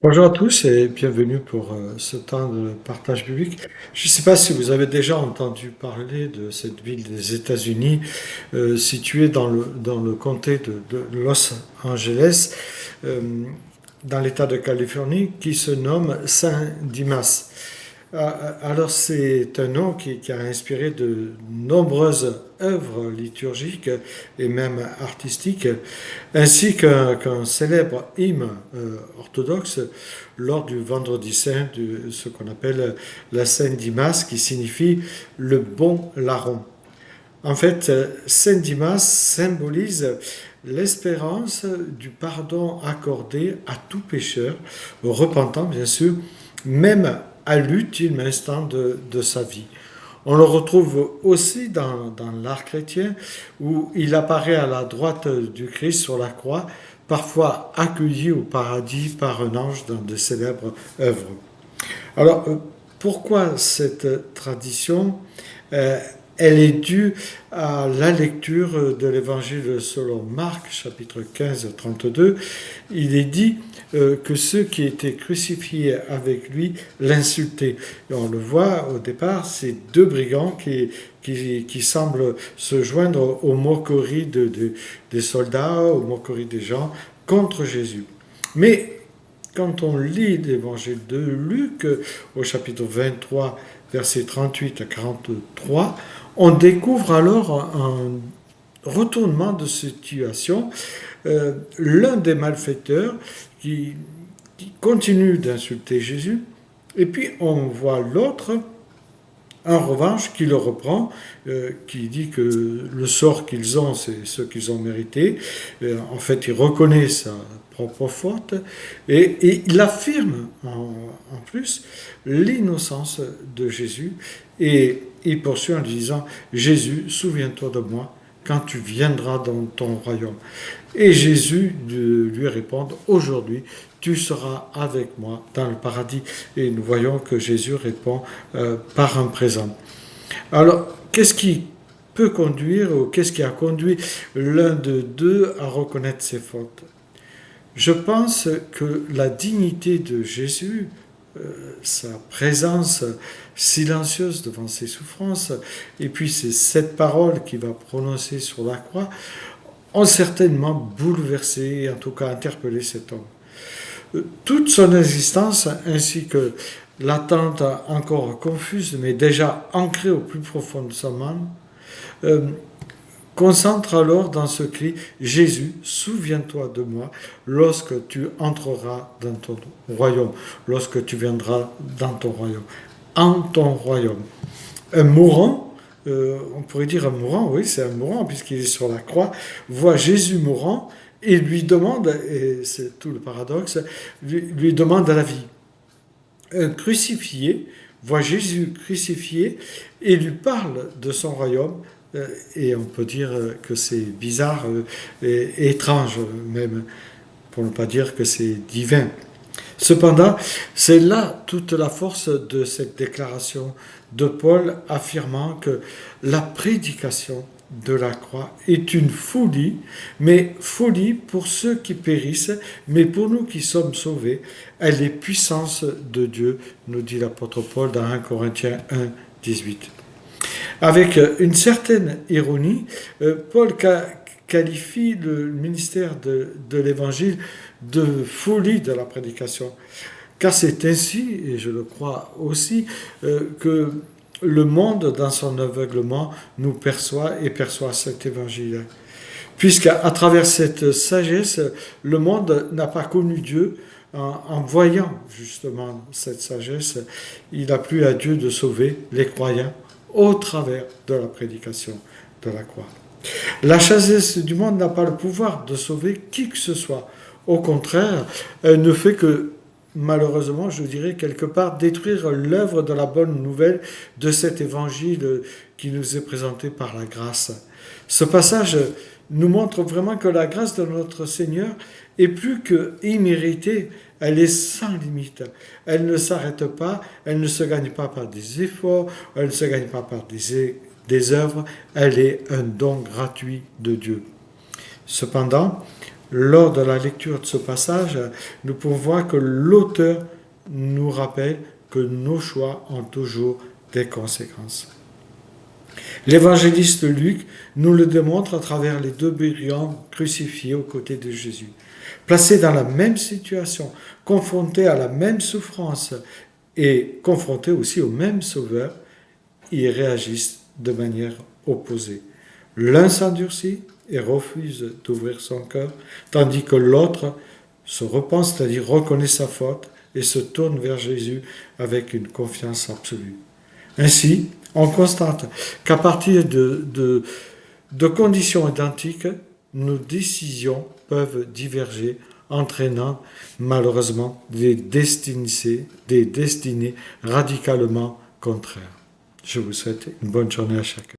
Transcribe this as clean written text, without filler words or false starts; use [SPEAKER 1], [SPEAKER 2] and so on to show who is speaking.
[SPEAKER 1] Bonjour à tous et bienvenue pour ce temps de partage biblique. Je ne sais pas si vous avez déjà entendu parler de cette ville des États-Unis située dans le comté de Los Angeles, euh, dans l'État de Californie, qui se nomme Saint-Dimas. Alors c'est un nom qui a inspiré de nombreuses œuvres liturgiques et même artistiques, ainsi qu'un célèbre hymne orthodoxe lors du Vendredi Saint, de ce qu'on appelle la Saint Dimas, qui signifie le bon larron. En fait, Saint Dimas symbolise l'espérance du pardon accordé à tout pécheur, repentant bien sûr, même à l'ultime instant de sa vie. On le retrouve aussi dans l'art chrétien où il apparaît à la droite du Christ sur la croix, parfois accueilli au paradis par un ange dans de célèbres œuvres. Alors, pourquoi cette tradition euh, Elle est due à la lecture de l'évangile selon Marc, chapitre 15, 32. Il est dit que ceux qui étaient crucifiés avec lui l'insultaient. Et on le voit au départ, c'est deux brigands qui semblent se joindre aux moqueries des soldats, aux moqueries des gens contre Jésus. Mais quand on lit l'évangile de Luc au chapitre 23, versets 38 à 43, on découvre alors un retournement de situation. L'un des malfaiteurs qui continue d'insulter Jésus, et puis on voit l'autre en revanche, qui le reprend, qui dit que le sort qu'ils ont, c'est ce qu'ils ont mérité. En fait, il reconnaît sa propre faute et il affirme en plus l'innocence de Jésus. Et il poursuit en disant, Jésus, souviens-toi de moi quand tu viendras dans ton royaume. Et Jésus lui répond, aujourd'hui, tu seras avec moi dans le paradis. Et nous voyons que Jésus répond par un présent. Alors, qu'est-ce qui peut conduire, ou qu'est-ce qui a conduit l'un de deux à reconnaître ses fautes? Je pense que la dignité de Jésus, sa présence silencieuse devant ses souffrances, et puis c'est cette parole qu'il va prononcer sur la croix, ont certainement bouleversé, en tout cas interpellé cet homme. Toute son existence, ainsi que l'attente encore confuse, mais déjà ancrée au plus profond de son âme, euh, concentre alors dans ce cri, Jésus, souviens-toi de moi lorsque tu entreras dans ton royaume, lorsque tu viendras dans ton royaume, en ton royaume. Un mourant, on pourrait dire un mourant, oui, c'est un mourant, puisqu'il est sur la croix, voit Jésus mourant et lui demande, et c'est tout le paradoxe, lui demande la vie. Un crucifié voit Jésus crucifié et lui parle de son royaume, et on peut dire que c'est bizarre et étrange même, pour ne pas dire que c'est divin. Cependant, c'est là toute la force de cette déclaration de Paul affirmant que la prédication de la croix est une folie, mais folie pour ceux qui périssent, mais pour nous qui sommes sauvés, elle est puissance de Dieu, nous dit l'apôtre Paul dans 1 Corinthiens 1, 18. Avec une certaine ironie, Paul qualifie le ministère de l'Évangile de folie de la prédication. Car c'est ainsi, et je le crois aussi, que le monde, dans son aveuglement, nous perçoit et perçoit cet évangile. Puisqu'à travers cette sagesse, le monde n'a pas connu Dieu. En voyant justement cette sagesse, il a plu à Dieu de sauver les croyants au travers de la prédication de la croix. La sagesse du monde n'a pas le pouvoir de sauver qui que ce soit. Au contraire, elle ne fait que, malheureusement, je dirais quelque part, détruire l'œuvre de la bonne nouvelle de cet évangile qui nous est présenté par la grâce. Ce passage nous montre vraiment que la grâce de notre Seigneur est plus que imméritée, elle est sans limite. Elle ne s'arrête pas, elle ne se gagne pas par des efforts, elle ne se gagne pas par des œuvres, elle est un don gratuit de Dieu. Cependant, Lors de la lecture de ce passage, nous pouvons voir que l'auteur nous rappelle que nos choix ont toujours des conséquences. L'évangéliste Luc nous le démontre à travers les deux brillants crucifiés aux côtés de Jésus. Placés dans la même situation, confrontés à la même souffrance et confrontés aussi au même Sauveur, ils réagissent de manière opposée. L'un s'endurcit et refuse d'ouvrir son cœur, tandis que l'autre se repent, c'est-à-dire reconnaît sa faute et se tourne vers Jésus avec une confiance absolue. Ainsi, on constate qu'à partir de conditions identiques, nos décisions peuvent diverger, entraînant malheureusement des destinées radicalement contraires. Je vous souhaite une bonne journée à chacun.